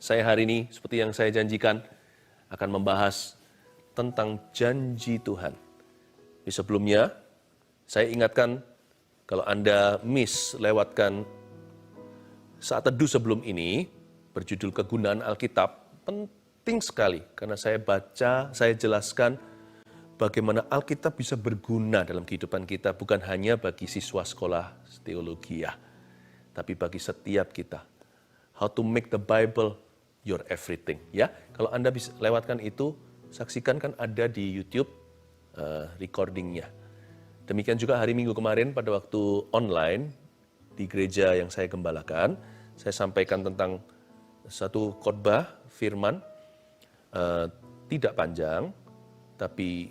Saya hari ini, seperti yang saya janjikan, akan membahas tentang janji Tuhan. Di sebelumnya, saya ingatkan kalau Anda lewatkan saat teduh sebelum ini, berjudul Kegunaan Alkitab, penting sekali. Karena saya baca, saya jelaskan bagaimana Alkitab bisa berguna dalam kehidupan kita, bukan hanya bagi siswa sekolah teologi ya, tapi bagi setiap kita. How to make the Bible your everything. Ya, kalau Anda bisa lewatkan itu, saksikan kan ada di YouTube recordingnya. Demikian juga hari Minggu kemarin pada waktu online di gereja yang saya gembalakan, saya sampaikan tentang satu khotbah firman, tidak panjang, tapi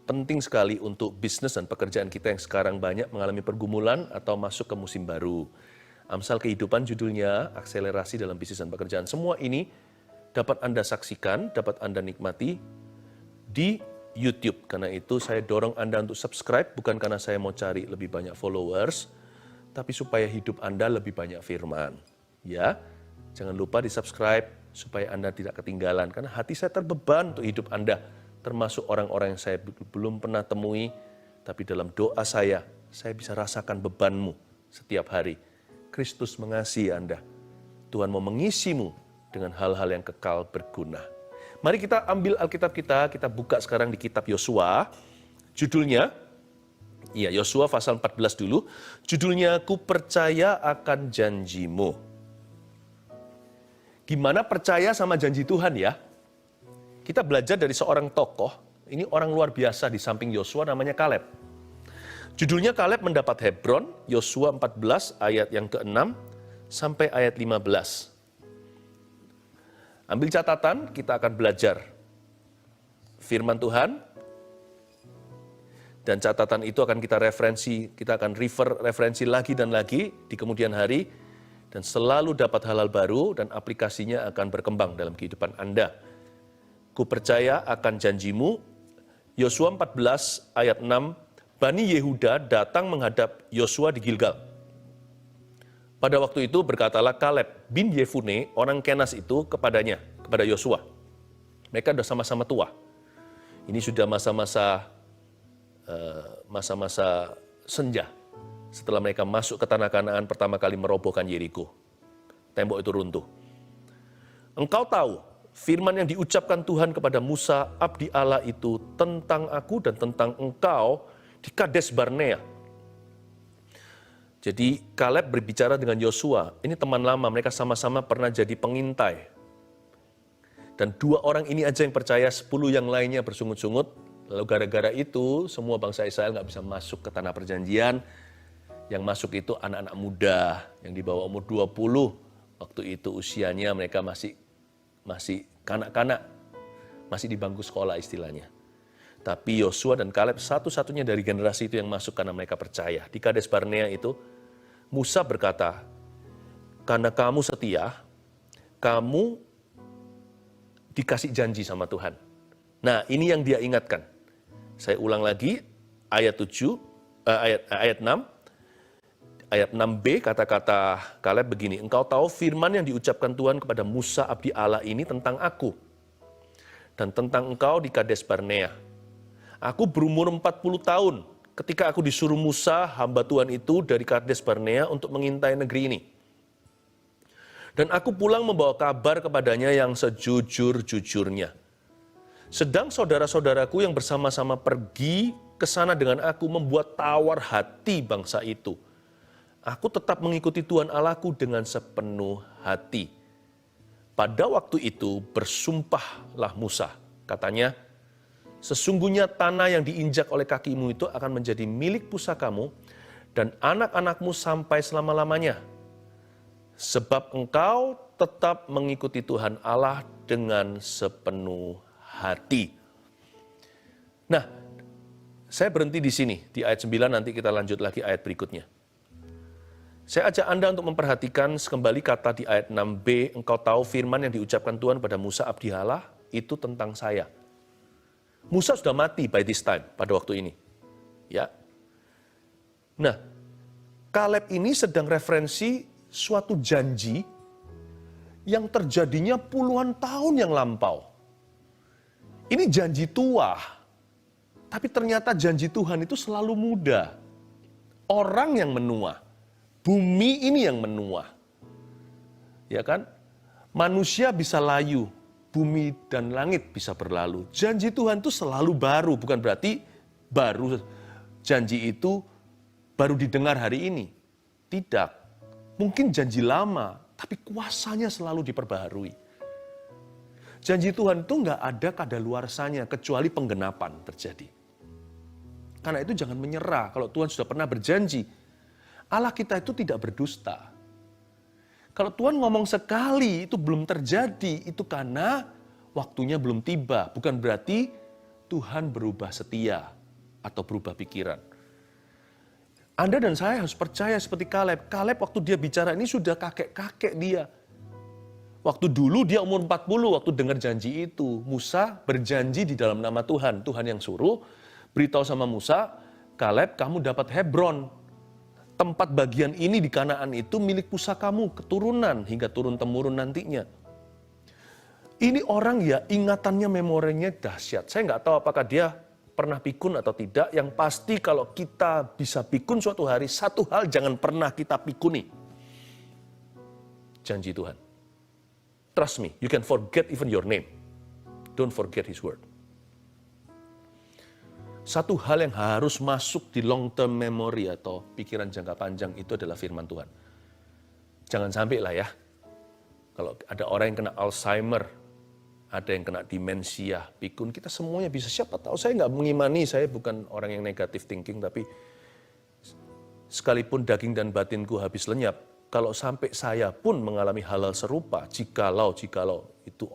penting sekali untuk bisnis dan pekerjaan kita yang sekarang banyak mengalami pergumulan atau masuk ke musim baru. Amsal kehidupan judulnya, akselerasi dalam bisnis dan pekerjaan. Semua ini dapat Anda saksikan, dapat Anda nikmati di YouTube. Karena itu saya dorong Anda untuk subscribe, bukan karena saya mau cari lebih banyak followers, tapi supaya hidup Anda lebih banyak firman. Ya, jangan lupa di subscribe supaya Anda tidak ketinggalan. Karena hati saya terbeban untuk hidup Anda, termasuk orang-orang yang saya belum pernah temui, tapi dalam doa saya bisa rasakan bebanmu setiap hari. Kristus mengasihi Anda. Tuhan mau mengisimu dengan hal-hal yang kekal berguna. Mari kita ambil Alkitab kita buka sekarang di kitab Yosua. Judulnya, Yosua pasal 14 dulu. Judulnya, Ku Percaya Akan Janjimu. Gimana percaya sama janji Tuhan ya? Kita belajar dari seorang tokoh, ini orang luar biasa di samping Yosua, namanya Kaleb. Judulnya Kaleb mendapat Hebron, Yosua 14 ayat yang ke-6 sampai ayat 15. Ambil catatan, kita akan belajar firman Tuhan, dan catatan itu akan kita akan referensi lagi dan lagi di kemudian hari, dan selalu dapat hal-hal baru dan aplikasinya akan berkembang dalam kehidupan Anda. Ku percaya akan janjimu, Yosua 14 ayat 6, Bani Yehuda datang menghadap Yosua di Gilgal. Pada waktu itu berkatalah Kaleb bin Yefune, orang Kenas itu kepada Yosua. Mereka sudah sama-sama tua. Ini sudah masa-masa senja. Setelah mereka masuk ke tanah Kanaan pertama kali merobohkan Yeriko. Tembok itu runtuh. Engkau tahu firman yang diucapkan Tuhan kepada Musa, abdi Allah itu tentang aku dan tentang engkau di Kades Barnea. Jadi Kaleb berbicara dengan Yosua, ini teman lama, mereka sama-sama pernah jadi pengintai. Dan 2 orang ini aja yang percaya, 10 yang lainnya bersungut-sungut. Lalu gara-gara itu semua bangsa Israel nggak bisa masuk ke tanah perjanjian. Yang masuk itu anak-anak muda yang di bawah umur 20. Waktu itu usianya mereka masih kanak-kanak, masih di bangku sekolah istilahnya. Tapi Yosua dan Kaleb satu-satunya dari generasi itu yang masuk karena mereka percaya. Di Kades Barnea itu, Musa berkata, karena kamu setia, kamu dikasih janji sama Tuhan. Nah, ini yang dia ingatkan. Saya ulang lagi, ayat 6. Ayat 6b, kata-kata Kaleb begini, engkau tahu firman yang diucapkan Tuhan kepada Musa abdi Allah ini tentang aku. Dan tentang engkau di Kades Barnea. Aku berumur 40 tahun ketika aku disuruh Musa, hamba Tuhan itu dari Kades Barnea untuk mengintai negeri ini. Dan aku pulang membawa kabar kepadanya yang sejujur-jujurnya. Sedang saudara-saudaraku yang bersama-sama pergi ke sana dengan aku membuat tawar hati bangsa itu. Aku tetap mengikuti Tuhan Allahku dengan sepenuh hati. Pada waktu itu bersumpahlah Musa, katanya, sesungguhnya tanah yang diinjak oleh kakimu itu akan menjadi milik pusakamu dan anak-anakmu sampai selama-lamanya. Sebab engkau tetap mengikuti Tuhan Allah dengan sepenuh hati. Nah, saya berhenti di sini, di ayat 9, nanti kita lanjut lagi ayat berikutnya. Saya ajak Anda untuk memperhatikan sekembali kata di ayat 6b, engkau tahu firman yang diucapkan Tuhan pada Musa abdi Allah, itu tentang saya. Musa sudah mati by this time, pada waktu ini. Ya. Nah, Kaleb ini sedang referensi suatu janji yang terjadinya puluhan tahun yang lampau. Ini janji tua, tapi ternyata janji Tuhan itu selalu muda. Orang yang menua, bumi ini yang menua. Ya kan? Manusia bisa layu, bumi dan langit bisa berlalu. Janji Tuhan itu selalu baru, bukan berarti baru janji itu baru didengar hari ini. Tidak. Mungkin janji lama, tapi kuasanya selalu diperbaharui. Janji Tuhan itu nggak ada kadaluarsanya, kecuali penggenapan terjadi. Karena itu jangan menyerah, kalau Tuhan sudah pernah berjanji. Allah kita itu tidak berdusta. Kalau Tuhan ngomong sekali, itu belum terjadi, itu karena waktunya belum tiba. Bukan berarti Tuhan berubah setia atau berubah pikiran. Anda dan saya harus percaya seperti Kaleb. Kaleb waktu dia bicara ini sudah kakek-kakek dia. Waktu dulu dia umur 40, waktu dengar janji itu. Musa berjanji di dalam nama Tuhan. Tuhan yang suruh, beritahu sama Musa, Kaleb kamu dapat Hebron. Tempat bagian ini di Kanaan itu milik pusakamu, keturunan, hingga turun-temurun nantinya. Ini orang ya ingatannya, memorinya dahsyat. Saya nggak tahu apakah dia pernah pikun atau tidak. Yang pasti kalau kita bisa pikun suatu hari, satu hal jangan pernah kita pikuni. Janji Tuhan. Trust me, you can forget even your name. Don't forget His word. Satu hal yang harus masuk di long term memory atau pikiran jangka panjang itu adalah firman Tuhan. Jangan sampai lah ya, kalau ada orang yang kena Alzheimer, ada yang kena demensia, pikun, kita semuanya bisa. Siapa tahu, saya nggak mengimani, saya bukan orang yang negative thinking, tapi sekalipun daging dan batinku habis lenyap, kalau sampai saya pun mengalami hal-hal serupa, jikalau itu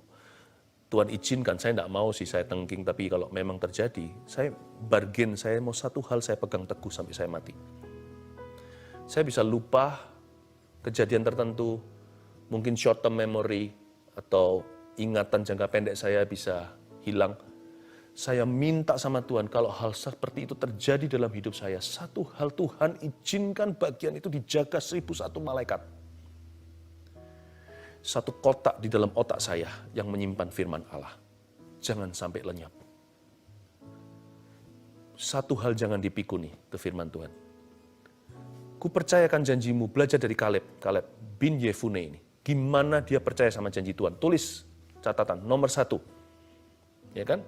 Tuhan izinkan, saya tidak mau sih saya tengking, tapi kalau memang terjadi, saya bargain, saya mau satu hal saya pegang teguh sampai saya mati. Saya bisa lupa kejadian tertentu, mungkin short term memory, atau ingatan jangka pendek saya bisa hilang. Saya minta sama Tuhan, kalau hal seperti itu terjadi dalam hidup saya, satu hal Tuhan izinkan bagian itu dijaga 1001 malaikat. Satu kotak di dalam otak saya yang menyimpan firman Allah. Jangan sampai lenyap. Satu hal jangan dipikuni, itu firman Tuhan. Kupercayakan janjimu, belajar dari Kaleb bin Yefune ini. Gimana dia percaya sama janji Tuhan. Tulis catatan, nomor 1. Ya kan?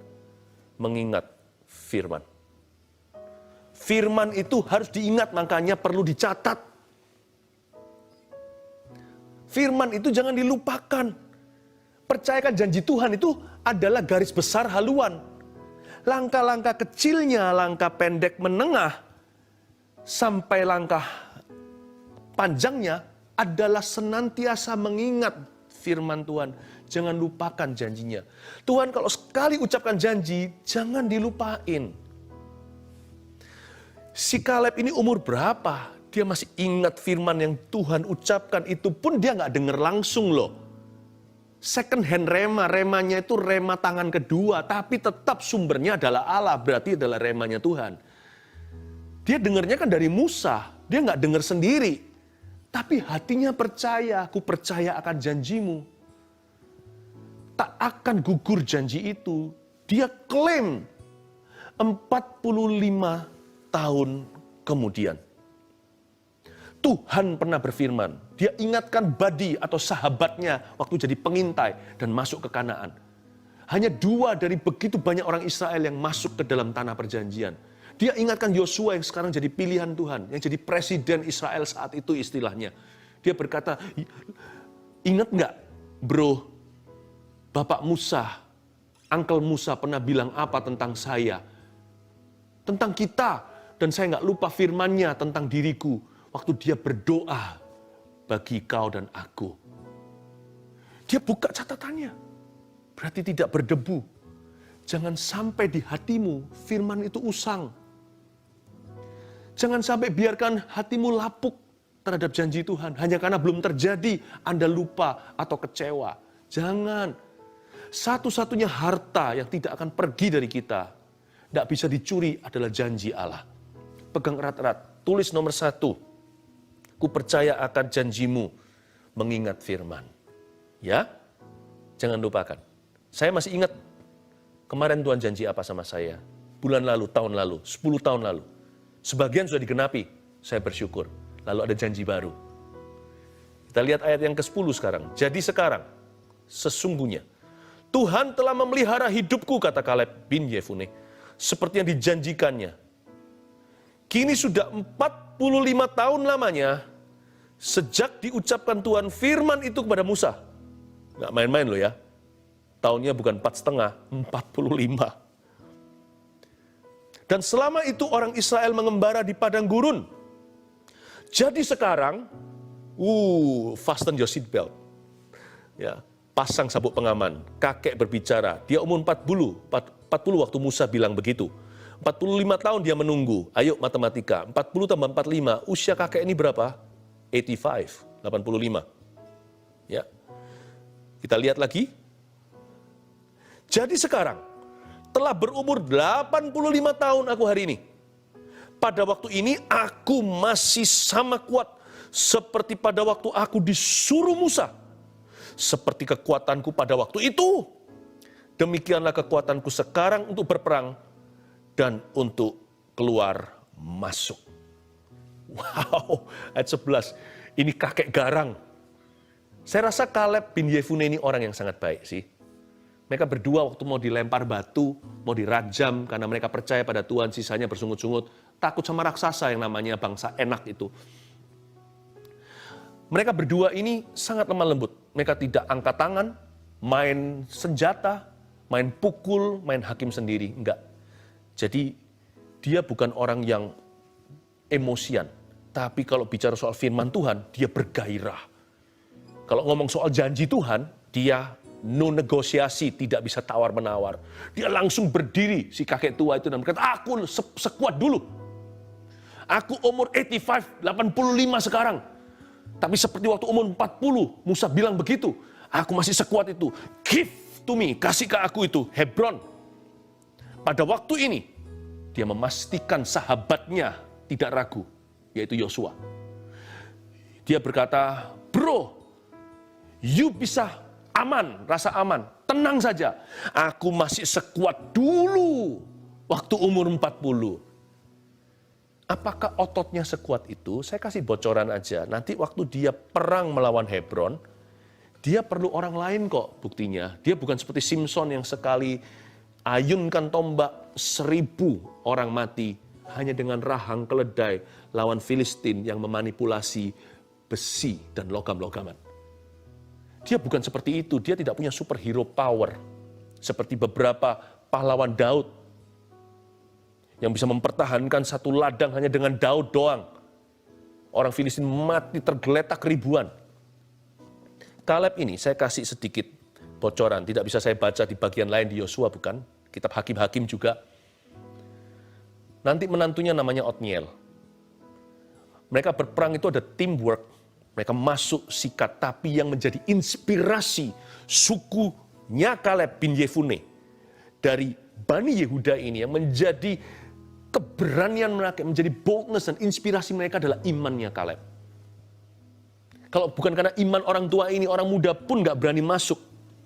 Mengingat firman. Firman itu harus diingat, makanya perlu dicatat. Firman itu jangan dilupakan. Percayakan janji Tuhan itu adalah garis besar haluan. Langkah-langkah kecilnya, langkah pendek menengah, sampai langkah panjangnya adalah senantiasa mengingat firman Tuhan. Jangan lupakan janjinya. Tuhan kalau sekali ucapkan janji, jangan dilupain. Si Kaleb ini umur berapa? Dia masih ingat firman yang Tuhan ucapkan, itu pun dia nggak dengar langsung loh. Second hand rema, remanya itu rema tangan kedua, tapi tetap sumbernya adalah Allah, berarti adalah remanya Tuhan. Dia dengarnya kan dari Musa, dia nggak dengar sendiri. Tapi hatinya percaya, aku percaya akan janjimu. Tak akan gugur janji itu. Dia klaim 45 tahun kemudian. Tuhan pernah berfirman, dia ingatkan Badi atau sahabatnya waktu jadi pengintai dan masuk ke Kanaan. Hanya 2 dari begitu banyak orang Israel yang masuk ke dalam tanah perjanjian. Dia ingatkan Yosua yang sekarang jadi pilihan Tuhan, yang jadi presiden Israel saat itu istilahnya. Dia berkata, ingat nggak bro, Bapak Musa, Uncle Musa pernah bilang apa tentang saya? Tentang kita. Dan saya nggak lupa firman-Nya tentang diriku. Waktu dia berdoa bagi kau dan aku. Dia buka catatannya. Berarti tidak berdebu. Jangan sampai di hatimu firman itu usang. Jangan sampai biarkan hatimu lapuk terhadap janji Tuhan. Hanya karena belum terjadi, Anda lupa atau kecewa. Jangan. Satu-satunya harta yang tidak akan pergi dari kita, tidak bisa dicuri adalah janji Allah. Pegang erat-erat. Tulis nomor 1. Ku percaya akan janjimu, mengingat firman. Ya, jangan lupakan. Saya masih ingat kemarin Tuhan janji apa sama saya. Bulan lalu, tahun lalu, 10 tahun lalu. Sebagian sudah digenapi, saya bersyukur. Lalu ada janji baru. Kita lihat ayat yang ke-10 sekarang. Jadi sekarang, sesungguhnya, Tuhan telah memelihara hidupku, kata Kaleb bin Yefune, seperti yang dijanjikannya. Kini sudah 45 tahun lamanya, sejak diucapkan Tuhan firman itu kepada Musa. Nggak main-main loh ya. Tahunnya bukan 4,5, 45. Dan selama itu orang Israel mengembara di padang gurun. Jadi sekarang, fasten your seat belt. Ya, pasang sabuk pengaman. Kakek berbicara, dia umur 40 waktu Musa bilang begitu. 45 tahun dia menunggu. Ayo matematika, 40 tambah 45, usia kakek ini berapa? 85. Ya. Kita lihat lagi. Jadi sekarang, telah berumur 85 tahun aku hari ini. Pada waktu ini aku masih sama kuat seperti pada waktu aku disuruh Musa. Seperti kekuatanku pada waktu itu. Demikianlah kekuatanku sekarang untuk berperang dan untuk keluar masuk. Wow, ayat 11. Ini kakek garang. Saya rasa Kaleb bin Yefune ini orang yang sangat baik sih. Mereka berdua waktu mau dilempar batu, mau dirajam karena mereka percaya pada Tuhan, sisanya bersungut-sungut, takut sama raksasa yang namanya bangsa Enak itu. Mereka berdua ini sangat lemah lembut. Mereka tidak angkat tangan, main senjata, main pukul, main hakim sendiri. Enggak. Jadi dia bukan orang yang emosian. Tapi kalau bicara soal firman Tuhan, dia bergairah. Kalau ngomong soal janji Tuhan, dia no negosiasi, tidak bisa tawar-menawar. Dia langsung berdiri, si kakek tua itu, dan berkata, aku sekuat dulu. Aku umur 85 sekarang. Tapi seperti waktu umur 40, Musa bilang begitu. Aku masih sekuat itu. Give to me, kasih ke aku itu, Hebron. Pada waktu ini, dia memastikan sahabatnya tidak ragu, yaitu Yosua. Dia berkata, bro, you bisa aman, rasa aman, tenang saja. Aku masih sekuat dulu waktu umur 40. Apakah ototnya sekuat itu? Saya kasih bocoran aja. Nanti waktu dia perang melawan Hebron, dia perlu orang lain kok buktinya. Dia bukan seperti Simpson yang sekali ayunkan tombak 1000 orang mati hanya dengan rahang keledai lawan Filistin yang memanipulasi besi dan logam-logaman. Dia bukan seperti itu, dia tidak punya superhero power. Seperti beberapa pahlawan Daud yang bisa mempertahankan satu ladang hanya dengan Daud doang. Orang Filistin mati tergeletak ribuan. Kaleb ini saya kasih sedikit bocoran, tidak bisa saya baca di bagian lain di Yosua bukan, kitab Hakim-Hakim juga. Nanti menantunya namanya Otniel. Mereka berperang itu ada teamwork. Mereka masuk sikat, tapi yang menjadi inspirasi sukunya Kaleb bin Yefune dari Bani Yehuda ini yang menjadi keberanian mereka, menjadi boldness dan inspirasi mereka adalah imannya Kaleb. Kalau bukan karena iman orang tua ini, orang muda pun gak berani masuk.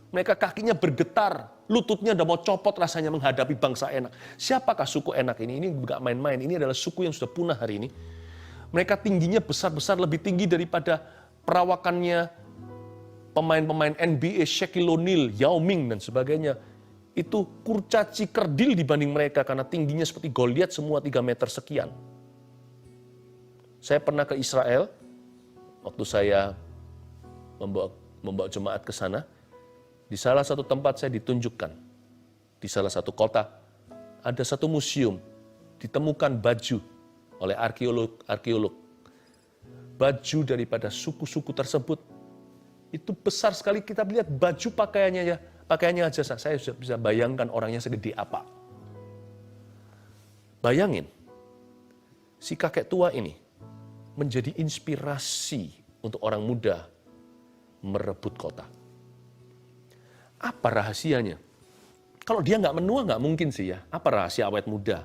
Mereka kakinya bergetar, lututnya udah mau copot rasanya menghadapi bangsa Enak. Siapakah suku Enak ini? Ini gak main-main, ini adalah suku yang sudah punah hari ini. Mereka tingginya besar-besar, lebih tinggi daripada perawakannya pemain-pemain NBA, Shaquille O'Neal, Yao Ming, dan sebagainya. Itu kurcaci kerdil dibanding mereka karena tingginya seperti Goliat semua 3 meter sekian. Saya pernah ke Israel, waktu saya membawa jemaat ke sana, di salah satu tempat saya ditunjukkan, di salah satu kota, ada satu museum, ditemukan baju oleh arkeolog. Baju daripada suku-suku tersebut, itu besar sekali, kita lihat baju pakaiannya aja, saya sudah bisa bayangkan orangnya segede apa. Bayangin, si kakek tua ini menjadi inspirasi untuk orang muda merebut kota. Apa rahasianya? Kalau dia nggak menua nggak mungkin sih ya. Apa rahasia awet muda?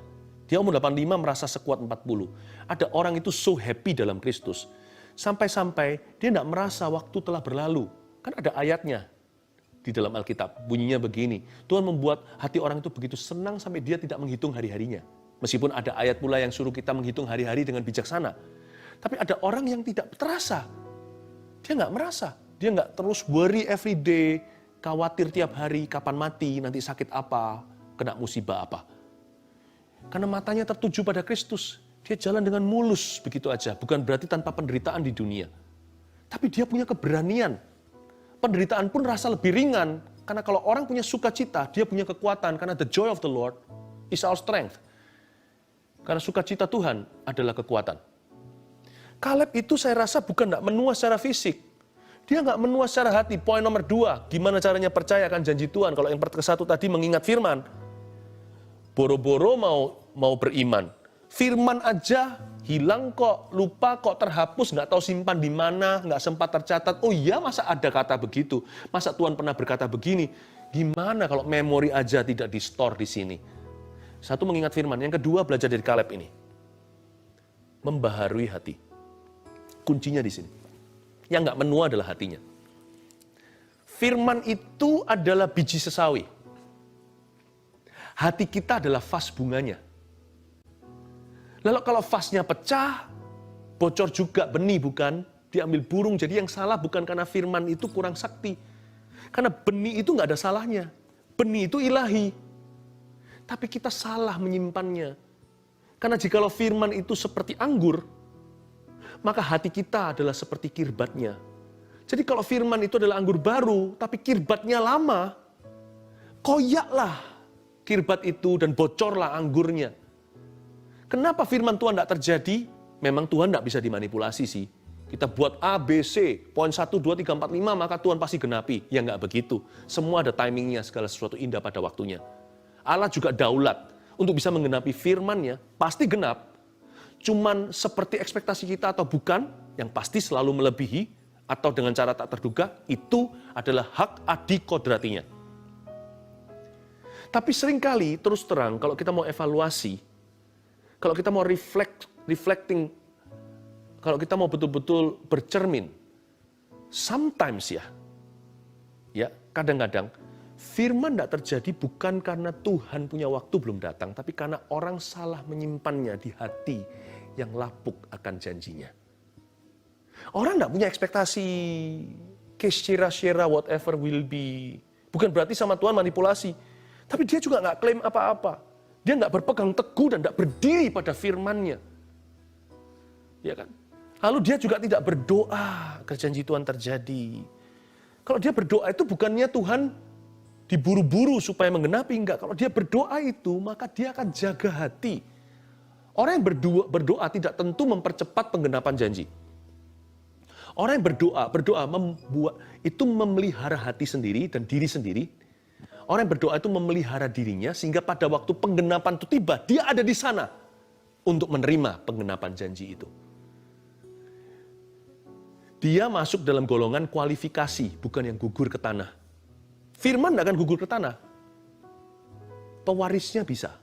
Dia umur 85 merasa sekuat 40. Ada orang itu so happy dalam Kristus. Sampai-sampai dia nggak merasa waktu telah berlalu. Kan ada ayatnya di dalam Alkitab. Bunyinya begini, Tuhan membuat hati orang itu begitu senang sampai dia tidak menghitung hari-harinya. Meskipun ada ayat pula yang suruh kita menghitung hari-hari dengan bijaksana. Tapi ada orang yang tidak terasa. Dia nggak merasa. Dia nggak terus worry every day, khawatir tiap hari, kapan mati, nanti sakit apa, kena musibah apa. Karena matanya tertuju pada Kristus. Dia jalan dengan mulus begitu aja. Bukan berarti tanpa penderitaan di dunia. Tapi dia punya keberanian. Penderitaan pun rasa lebih ringan. Karena kalau orang punya sukacita, dia punya kekuatan. Karena the joy of the Lord is our strength. Karena sukacita Tuhan adalah kekuatan. Kaleb itu saya rasa bukan nggak menua secara fisik. Dia nggak menua secara hati. Poin nomor 2, gimana caranya percaya akan janji Tuhan. Kalau yang ke-1 tadi mengingat firman. Boro-boro mau beriman. Firman aja hilang kok, lupa kok, terhapus, nggak tahu simpan di mana, nggak sempat tercatat. Oh iya, masa ada kata begitu? Masa Tuhan pernah berkata begini? Gimana kalau memori aja tidak di-store di sini? Satu, mengingat firman. Yang kedua, belajar dari Kaleb ini. Membaharui hati. Kuncinya di sini. Yang nggak menua adalah hatinya. Firman itu adalah biji sesawi. Hati kita adalah vas bunganya. Lalu kalau vasnya pecah, bocor juga benih bukan? Diambil burung. Jadi yang salah bukan karena firman itu kurang sakti. Karena benih itu nggak ada salahnya. Benih itu ilahi. Tapi kita salah menyimpannya. Karena jikalau firman itu seperti anggur, maka hati kita adalah seperti kirbatnya. Jadi kalau firman itu adalah anggur baru, tapi kirbatnya lama, koyaklah kirbat itu dan bocorlah anggurnya. Kenapa firman Tuhan tidak terjadi? Memang Tuhan tidak bisa dimanipulasi sih. Kita buat A, B, C, poin 1, 2, 3, 4, 5, maka Tuhan pasti genapi. Ya nggak begitu. Semua ada timingnya, segala sesuatu indah pada waktunya. Allah juga daulat untuk bisa menggenapi firman-Nya, pasti genap. Cuman seperti ekspektasi kita atau bukan, yang pasti selalu melebihi, atau dengan cara tak terduga, itu adalah hak adikodratinya. Tapi seringkali, terus terang, kalau kita mau evaluasi, kalau kita mau reflecting, kalau kita mau betul-betul bercermin, sometimes ya kadang-kadang, firman tidak terjadi bukan karena Tuhan punya waktu belum datang, tapi karena orang salah menyimpannya di hati yang lapuk akan janjinya. Orang tidak punya ekspektasi, keshira-shira, whatever will be. Bukan berarti sama Tuhan manipulasi, tapi dia juga nggak klaim apa-apa. Dia nggak berpegang teguh dan nggak berdiri pada firman-Nya. Ya kan? Lalu dia juga tidak berdoa agar janji Tuhan terjadi. Kalau dia berdoa itu bukannya Tuhan diburu-buru supaya menggenapi, enggak. Kalau dia berdoa itu, maka dia akan jaga hati. Orang yang berdoa tidak tentu mempercepat penggenapan janji. Orang yang berdoa membuat itu memelihara hati sendiri dan diri sendiri. Orang yang berdoa itu memelihara dirinya sehingga pada waktu penggenapan itu tiba, dia ada di sana untuk menerima penggenapan janji itu. Dia masuk dalam golongan kualifikasi, bukan yang gugur ke tanah. Firman tidak akan gugur ke tanah. Pewarisnya bisa.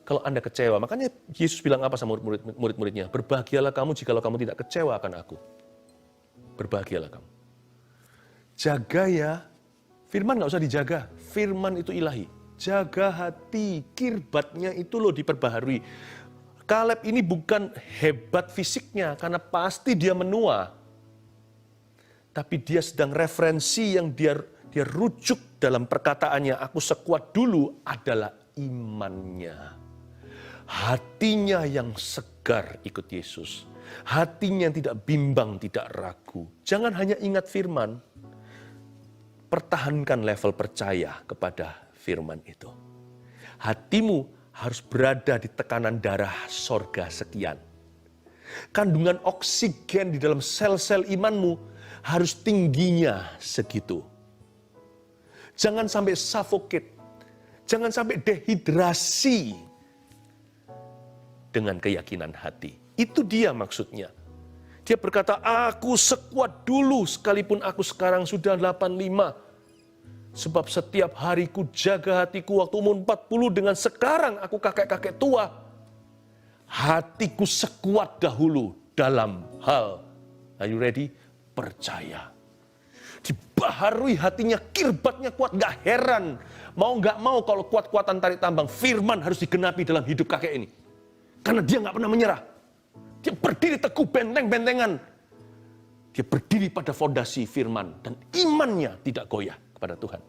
Kalau Anda kecewa, makanya Yesus bilang apa sama murid-muridnya? Berbahagialah kamu jikalau kamu tidak kecewa akan aku. Berbahagialah kamu. Jaga ya. Firman nggak usah dijaga, firman itu ilahi. Jaga hati, kirbatnya itu loh diperbaharui. Kaleb ini bukan hebat fisiknya, karena pasti dia menua. Tapi dia sedang referensi yang dia rujuk dalam perkataannya, aku sekuat dulu adalah imannya. Hatinya yang segar ikut Yesus. Hatinya yang tidak bimbang, tidak ragu. Jangan hanya ingat firman, pertahankan level percaya kepada firman itu. Hatimu harus berada di tekanan darah sorga sekian. Kandungan oksigen di dalam sel-sel imanmu harus tingginya segitu. Jangan sampai suffocate. Jangan sampai dehidrasi dengan keyakinan hati. Itu dia maksudnya. Dia berkata, aku sekuat dulu sekalipun aku sekarang sudah 85. Sebab setiap hariku jaga hatiku waktu umur 40 dengan sekarang aku kakek-kakek tua. Hatiku sekuat dahulu dalam hal, are you ready? Percaya. Dibaharui hatinya, kirbatnya kuat. Nggak heran, mau nggak mau kalau kuat-kuatan tarik tambang, firman harus digenapi dalam hidup kakek ini. Karena dia nggak pernah menyerah. Dia berdiri teguh, benteng-bentengan. Dia berdiri pada fondasi firman. Dan imannya tidak goyah kepada Tuhan.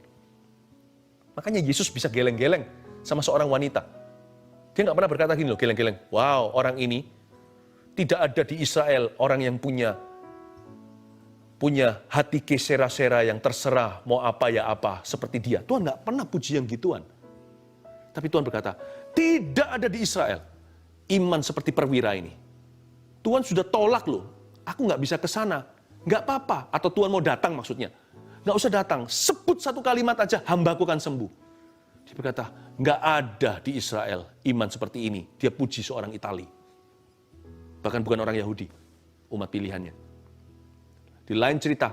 Makanya Yesus bisa geleng-geleng sama seorang wanita. Dia nggak pernah berkata gini loh, geleng-geleng. Wow, orang ini tidak ada di Israel orang yang punya hati kesera-sera yang terserah mau apa ya apa seperti dia. Tuhan nggak pernah puji yang gituan. Tapi Tuhan berkata, tidak ada di Israel iman seperti perwira ini. Tuhan sudah tolak loh, aku nggak bisa ke sana. Nggak apa-apa, atau Tuhan mau datang maksudnya. Nggak usah datang, sebut satu kalimat aja, hambaku kan sembuh. Dia berkata, nggak ada di Israel iman seperti ini. Dia puji seorang Itali. Bahkan bukan orang Yahudi, umat pilihannya. Di lain cerita,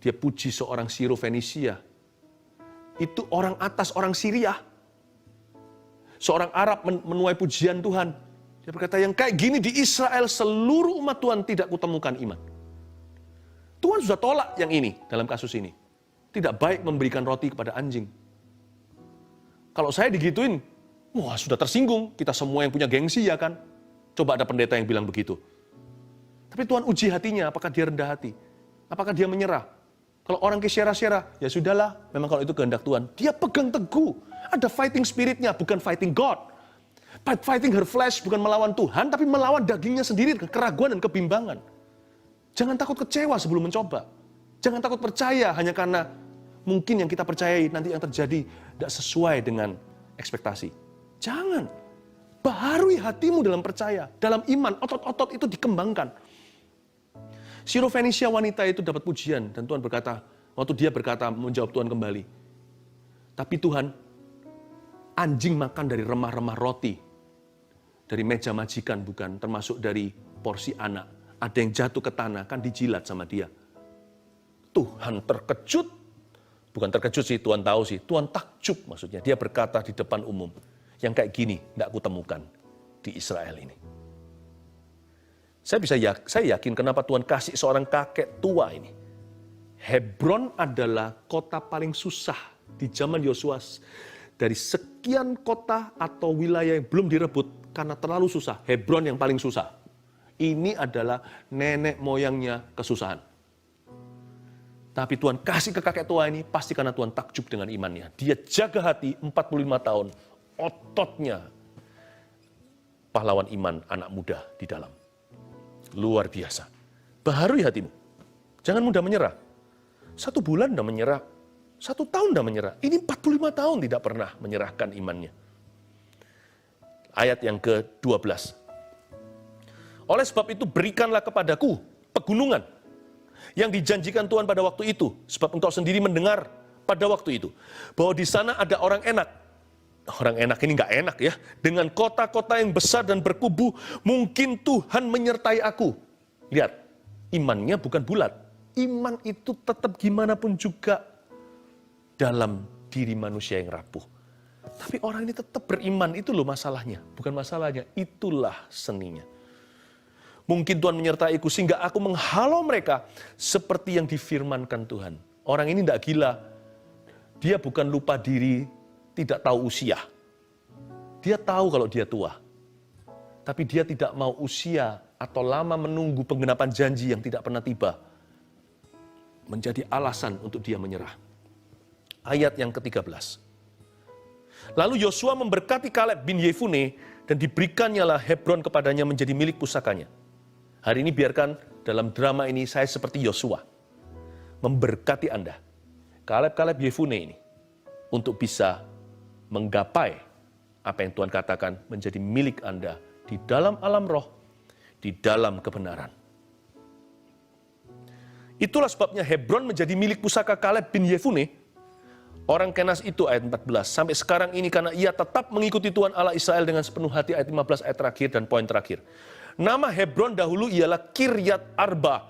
dia puji seorang Siro-Fenisia. Itu orang atas, orang Syria. Seorang Arab menuai pujian Tuhan. Dia berkata, yang kayak gini di Israel seluruh umat Tuhan tidak kutemukan iman. Tuhan sudah tolak yang ini dalam kasus ini. Tidak baik memberikan roti kepada anjing. Kalau saya digituin, wah sudah tersinggung. Kita semua yang punya gengsi ya kan. Coba ada pendeta yang bilang begitu. Tapi Tuhan uji hatinya, apakah dia rendah hati? Apakah dia menyerah? Kalau orang kesyara-syara, ya sudahlah, memang kalau itu kehendak Tuhan. Dia pegang teguh. Ada fighting spiritnya, bukan fighting God. Fighting her flesh, bukan melawan Tuhan, tapi melawan dagingnya sendiri, keraguan dan kebimbangan. Jangan takut kecewa sebelum mencoba. Jangan takut percaya hanya karena mungkin yang kita percayai nanti yang terjadi tidak sesuai dengan ekspektasi. Jangan. Baharui hatimu dalam percaya, dalam iman, otot-otot itu dikembangkan. Siro-Fenisia wanita itu dapat pujian dan Tuhan berkata, waktu dia berkata menjawab Tuhan kembali. Tapi Tuhan, anjing makan dari remah-remah roti. Dari meja majikan bukan, termasuk dari porsi anak. Ada yang jatuh ke tanah, kan dijilat sama dia. Tuhan terkejut. Bukan terkejut sih, Tuhan tahu sih. Tuhan takjub maksudnya. Dia berkata di depan umum. Yang kayak gini, tidak kutemukan di Israel ini. Saya yakin kenapa Tuhan kasih seorang kakek tua ini. Hebron adalah kota paling susah di zaman Yosua. Dari sekian kota atau wilayah yang belum direbut, karena terlalu susah. Hebron yang paling susah. Ini adalah nenek moyangnya kesusahan. Tapi Tuhan kasih ke kakek tua ini pasti karena Tuhan takjub dengan imannya. Dia jaga hati 45 tahun, ototnya pahlawan iman anak muda di dalam. Luar biasa. Baharui hatimu. Jangan mudah menyerah. 1 bulan udah menyerah. 1 tahun udah menyerah. Ini 45 tahun tidak pernah menyerahkan imannya. Ayat yang ke-12. Oleh sebab itu berikanlah kepadaku pegunungan yang dijanjikan Tuhan pada waktu itu. Sebab engkau sendiri mendengar pada waktu itu. Bahwa di sana ada orang enak. Orang enak ini nggak enak ya. Dengan kota-kota yang besar dan berkubu, mungkin Tuhan menyertai aku. Lihat, imannya bukan bulat. Iman itu tetap gimana pun juga dalam diri manusia yang rapuh. Tapi orang ini tetap beriman, itu loh masalahnya. Bukan masalahnya, itulah seninya. Mungkin Tuhan menyertaiku sehingga aku menghalau mereka seperti yang difirmankan Tuhan. Orang ini tidak gila. Dia bukan lupa diri, tidak tahu usia. Dia tahu kalau dia tua. Tapi dia tidak mau usia atau lama menunggu penggenapan janji yang tidak pernah tiba menjadi alasan untuk dia menyerah. Ayat yang ke-13. Lalu Yosua memberkati Kaleb bin Yefune dan diberikannya lah Hebron kepadanya menjadi milik pusakanya. Hari ini biarkan dalam drama ini saya seperti Yosua. Memberkati Anda. Kaleb Yefune ini. Untuk bisa menggapai apa yang Tuhan katakan menjadi milik Anda. Di dalam alam roh. Di dalam kebenaran. Itulah sebabnya Hebron menjadi milik pusaka Kaleb bin Yefune. Orang Kenas itu ayat 14. Sampai sekarang ini karena ia tetap mengikuti Tuhan Allah Israel dengan sepenuh hati ayat 15 ayat terakhir dan poin terakhir. Nama Hebron dahulu ialah Kiryat Arba.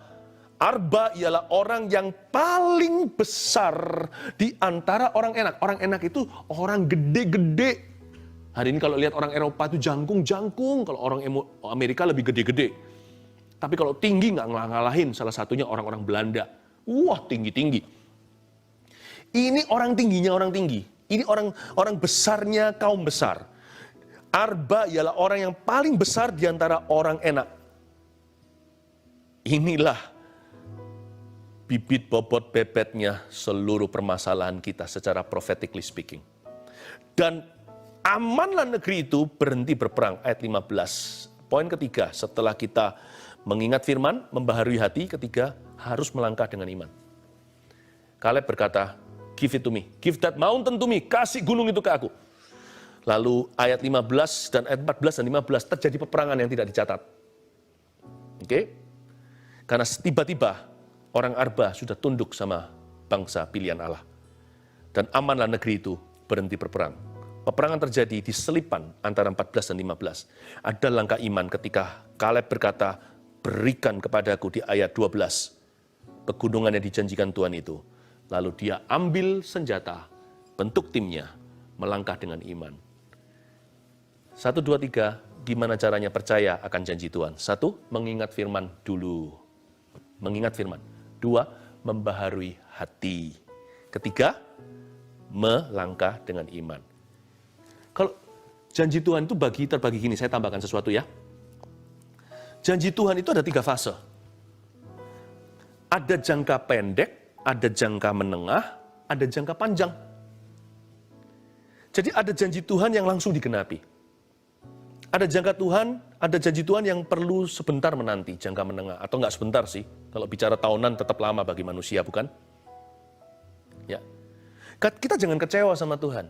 Arba ialah orang yang paling besar di antara orang enak. Orang enak itu orang gede-gede. Hari ini kalau lihat orang Eropa itu jangkung-jangkung. Kalau orang Amerika lebih gede-gede. Tapi kalau tinggi nggak ngalahin salah satunya orang-orang Belanda. Wah, tinggi-tinggi. Ini orang tingginya orang tinggi. Ini orang besarnya kaum besar. Arba ialah orang yang paling besar di antara orang enak. Inilah bibit bobot bebetnya seluruh permasalahan kita secara prophetically speaking. Dan amanlah negeri itu berhenti berperang, ayat 15. Poin ketiga, setelah kita mengingat firman, membaharui hati, ketiga, harus melangkah dengan iman. Kaleb berkata, give it to me, give that mountain to me, kasih gunung itu ke aku. Lalu ayat 15 dan ayat 14 dan 15 terjadi peperangan yang tidak dicatat. Oke? Karena tiba-tiba orang Arba sudah tunduk sama bangsa pilihan Allah. Dan amanlah negeri itu berhenti berperang. Peperangan terjadi di selipan antara 14 dan 15. Ada langkah iman ketika Kaleb berkata, berikan kepadaku di ayat 12. Pegunungan yang dijanjikan Tuhan itu. Lalu dia ambil senjata, bentuk timnya, melangkah dengan iman. 1, 2, 3, gimana caranya percaya akan janji Tuhan? 1, mengingat firman dulu. Mengingat firman. 2, membaharui hati. Ketiga, melangkah dengan iman. Kalau janji Tuhan itu terbagi gini, saya tambahkan sesuatu ya. Janji Tuhan itu ada 3 fase. Ada jangka pendek, ada jangka menengah, ada jangka panjang. Jadi ada janji Tuhan yang langsung digenapi. Ada janji Tuhan yang perlu sebentar menanti, jangka menengah. Atau enggak sebentar sih, kalau bicara tahunan tetap lama bagi manusia, bukan? Ya. Kita jangan kecewa sama Tuhan.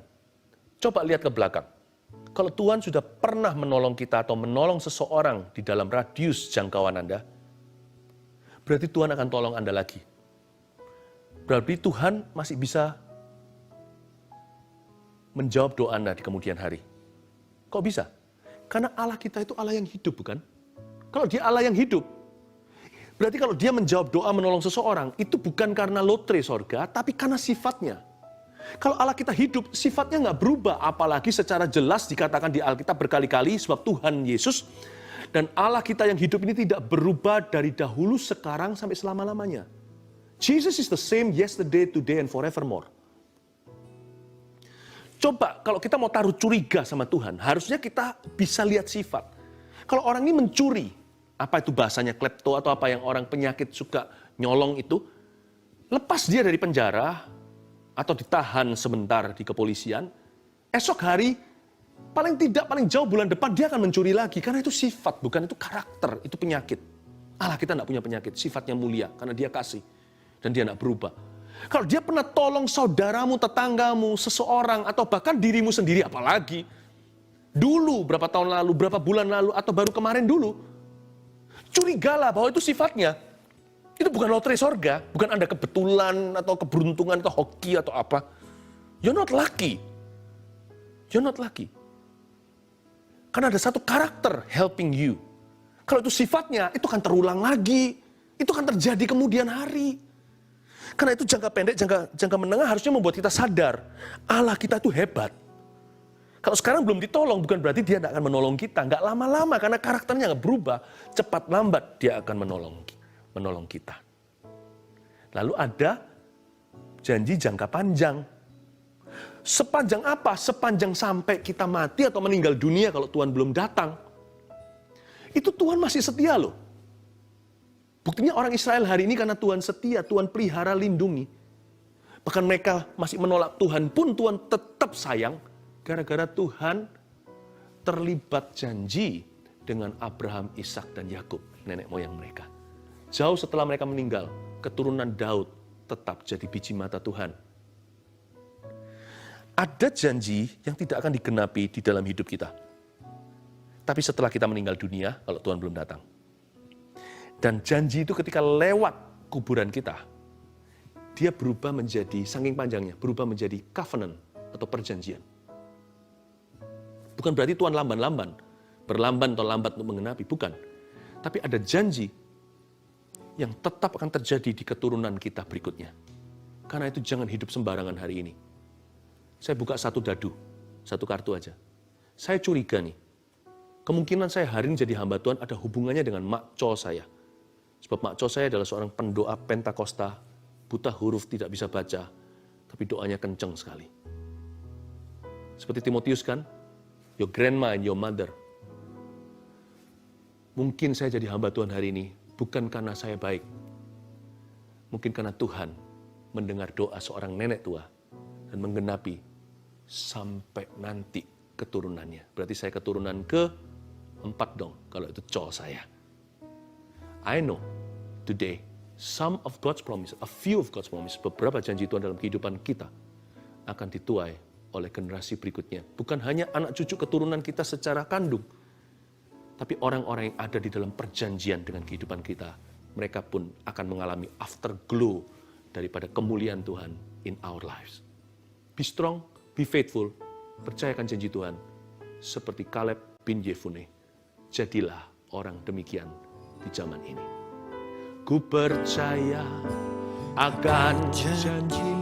Coba lihat ke belakang. Kalau Tuhan sudah pernah menolong kita atau menolong seseorang di dalam radius jangkauan Anda, berarti Tuhan akan tolong Anda lagi. Berarti Tuhan masih bisa menjawab doa Anda di kemudian hari. Kok bisa? Karena Allah kita itu Allah yang hidup, bukan? Kalau dia Allah yang hidup, berarti kalau dia menjawab doa menolong seseorang, itu bukan karena lotre sorga, tapi karena sifatnya. Kalau Allah kita hidup, sifatnya nggak berubah, apalagi secara jelas dikatakan di Alkitab berkali-kali, sebab Tuhan Yesus dan Allah kita yang hidup ini tidak berubah dari dahulu, sekarang, sampai selama-lamanya. Jesus is the same yesterday, today, and forevermore. Coba kalau kita mau taruh curiga sama Tuhan, harusnya kita bisa lihat sifat. Kalau orang ini mencuri, apa itu bahasanya klepto atau apa yang orang penyakit suka nyolong itu, lepas dia dari penjara atau ditahan sebentar di kepolisian, esok hari paling jauh bulan depan dia akan mencuri lagi, karena itu sifat, bukan itu karakter, itu penyakit. Allah kita tidak punya penyakit, sifatnya mulia karena dia kasih dan dia tidak berubah. Kalau dia pernah tolong saudaramu, tetanggamu, seseorang, atau bahkan dirimu sendiri, apalagi dulu, berapa tahun lalu, berapa bulan lalu, atau baru kemarin dulu, curigalah bahwa itu sifatnya. Itu bukan lotre sorga, bukan Anda kebetulan, atau keberuntungan, atau hoki, atau apa. You're not lucky. You're not lucky. Karena ada satu karakter helping you. Kalau itu sifatnya, itu akan terulang lagi. Itu akan terjadi kemudian hari. Karena itu jangka pendek, jangka menengah harusnya membuat kita sadar, Allah kita itu hebat. Kalau sekarang belum ditolong, bukan berarti dia tidak akan menolong kita. Nggak lama-lama, karena karakternya nggak berubah. Cepat lambat dia akan menolong kita. Lalu ada janji jangka panjang. Sepanjang apa? Sepanjang sampai kita mati atau meninggal dunia kalau Tuhan belum datang. Itu Tuhan masih setia loh. Buktinya orang Israel hari ini karena Tuhan setia, Tuhan pelihara, lindungi. Bahkan mereka masih menolak Tuhan pun Tuhan tetap sayang. Gara-gara Tuhan terlibat janji dengan Abraham, Ishak, dan Yakub, nenek moyang mereka. Jauh setelah mereka meninggal, keturunan Daud tetap jadi biji mata Tuhan. Ada janji yang tidak akan digenapi di dalam hidup kita. Tapi setelah kita meninggal dunia, kalau Tuhan belum datang. Dan janji itu ketika lewat kuburan kita, dia berubah menjadi, saking panjangnya, berubah menjadi covenant atau perjanjian. Bukan berarti Tuhan lamban-lamban, berlamban atau lambat untuk mengenapi, bukan. Tapi ada janji yang tetap akan terjadi di keturunan kita berikutnya. Karena itu jangan hidup sembarangan hari ini. Saya buka satu dadu, satu kartu aja. Saya curiga nih, kemungkinan saya hari ini jadi hamba Tuhan ada hubungannya dengan makco saya. Sebab makco saya adalah seorang pendoa Pentakosta buta huruf, tidak bisa baca, tapi doanya kenceng sekali. Seperti Timotius kan, your grandma and your mother. Mungkin saya jadi hamba Tuhan hari ini, bukan karena saya baik. Mungkin karena Tuhan mendengar doa seorang nenek tua dan menggenapi sampai nanti keturunannya. Berarti saya keturunan ke-4 dong, kalau itu cowok saya. I know today some of God's promise, a few of God's promise, beberapa janji Tuhan dalam kehidupan kita akan dituai oleh generasi berikutnya. Bukan hanya anak cucu keturunan kita secara kandung, tapi orang-orang yang ada di dalam perjanjian dengan kehidupan kita, mereka pun akan mengalami afterglow daripada kemuliaan Tuhan in our lives. Be strong, be faithful, percayakan janji Tuhan. Seperti Kaleb bin Yefune, jadilah orang demikian di zaman ini. Ku percaya akan janji